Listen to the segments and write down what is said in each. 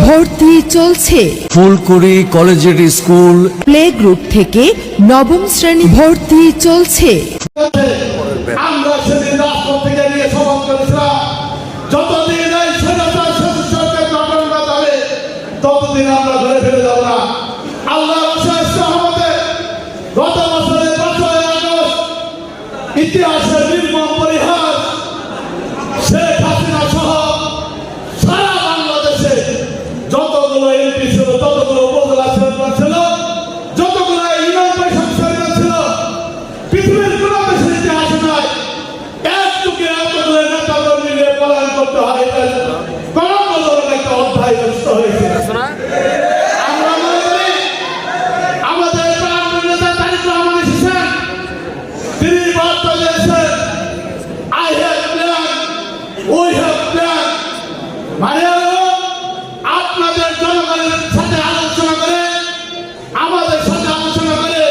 ভর্তি চলছে ফুলকুড়ি collegiate school play group থেকে নবম শ্রেণী ভর্তি চলছে। আমরা সেদিন রাজপথ থেকে নিয়ে সভা করেছিলাম, যতদিন এই স্বাধীনতা সরকার গঠন না হবে ততদিন আমরা ধরে ফেলে যাব না। আল্লাহর অশেষ রহমতে গত বছরের 5ই আগস্ট ইতিহাসের নির্মম পরিহাস শেখ হাসিনা সহ সারা বাংলাদেশে যতগুলো এমপি ছিল, যতগুলো উপজেলা চেয়ারম্যান ছিল, যতগুলো ইউনিয়ন পরিষদ চেয়ারম্যান ছিল, পৃথিবীর কোন দেশের ইতিহাসে নাই একটুকে এতগুলো নেতা কর্মী নিয়ে পলায়ন করতে হয়। কলঙ্কজনক একটা অধ্যায় নষ্ট হয়েছে। আমরা মনে করি আমাদের প্রাণপ্রিয় নেতা তারেক রহমান এসেছেন, তিনি বার্তা দিয়েছেন I have plan, we have plan। মানে আপনাদের জনগণের সাথে আলোচনা করে, আমাদের সাথে আলোচনা করে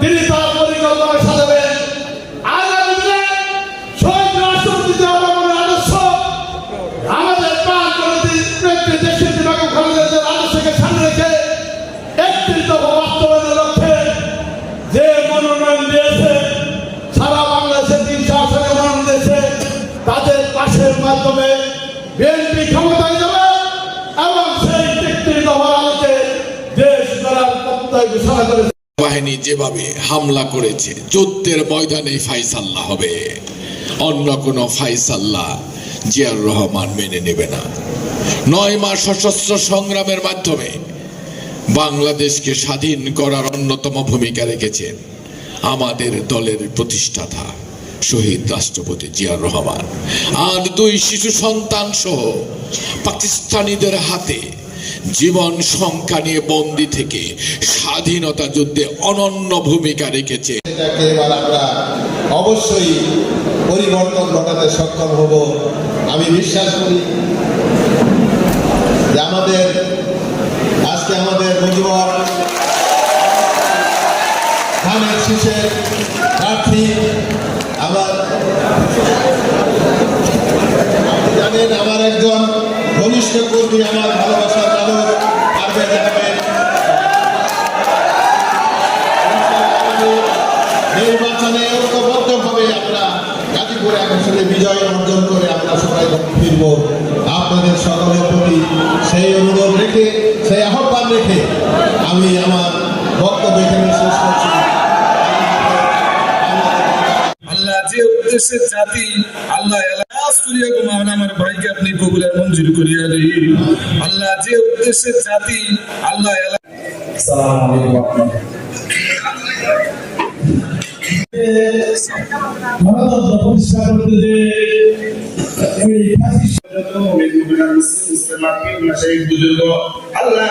তিনি তার পরিকল্পনা সাজাবেন। আগামী দিনে শহীদ রাষ্ট্রপতি জিয়াউর রহমানের আদর্শ, আমাদের প্রাণ প্রতি দেশের বিভাগের কলেজের আদর্শকে সামনে রেখে 31 দফা বাস্তবায়নের লক্ষ্যে যে মনোনয়ন দিয়েছে, সারা বাংলাদেশের 300 আসনে মনোনয়ন দিয়েছে, তাদের পাশের মাধ্যমে বিএনপি ক্ষমতায় যাবে এবং সেই 31 দফার আলোকে দেশ গড়ার প্রত্যয় ঘোষণা করেছে। বাহিনী যেভাবে হামলা করেছে, যুদ্ধের ময়দানে ফাইসাল্লা হবে, অন্য কোনো ফাইসাল্লা জিয়াউর রহমান মেনে নেবে না। 9 মাস সশস্ত্র সংগ্রামের মাধ্যমে বাংলাদেশকে স্বাধীন করার অন্যতম ভূমিকা রেখেছেন আমাদের দলের প্রতিষ্ঠাতা শহীদ রাষ্ট্রপতি জিয়াউর রহমান। আর 2 শিশু সন্তান সহ পাকিস্তানিদের হাতে জীবন সংখ্যা নিয়ে বন্দী থেকে স্বাধীনতা যুদ্ধে অনন্য ভূমিকা রেখেছে। এবার আমরা অবশ্যই পরিবর্তন ঘটাতে সক্ষম হব। আমি বিশ্বাস করি যে আজকে আমাদের মুজিবর ধানের শীষের প্রার্থী, আপনি জানেন আমার একজন ঘনিষ্ঠ কর্মী, আমার ভালোবাসার মানুষ পারভেজ আহমেদ। নির্বাচনে ঐক্যবদ্ধভাবে আমরা গাজীপুর আসনে বিজয় অর্জন করে আমরা সবাই ফিরব। আপনাদের সকলের প্রতি সেই অনুরোধ রেখে, সেই আহ্বান রেখে আমি আমার বক্তব্য এখানে শেষ করছি। আল্লাহ যে উদ্দেশ্যে জাতি আল্লাহ করিয়া ঘুমাবেন আমার ভাইকে আপনি কবুলের মঞ্জুর করিয়া দেই। আল্লাহ যে উদ্দেশ্যে জাতি আল্লাহ আসসালামু আলাইকুম। গণতন্ত্র প্রতিষ্ঠা করতে যে আল্লাহ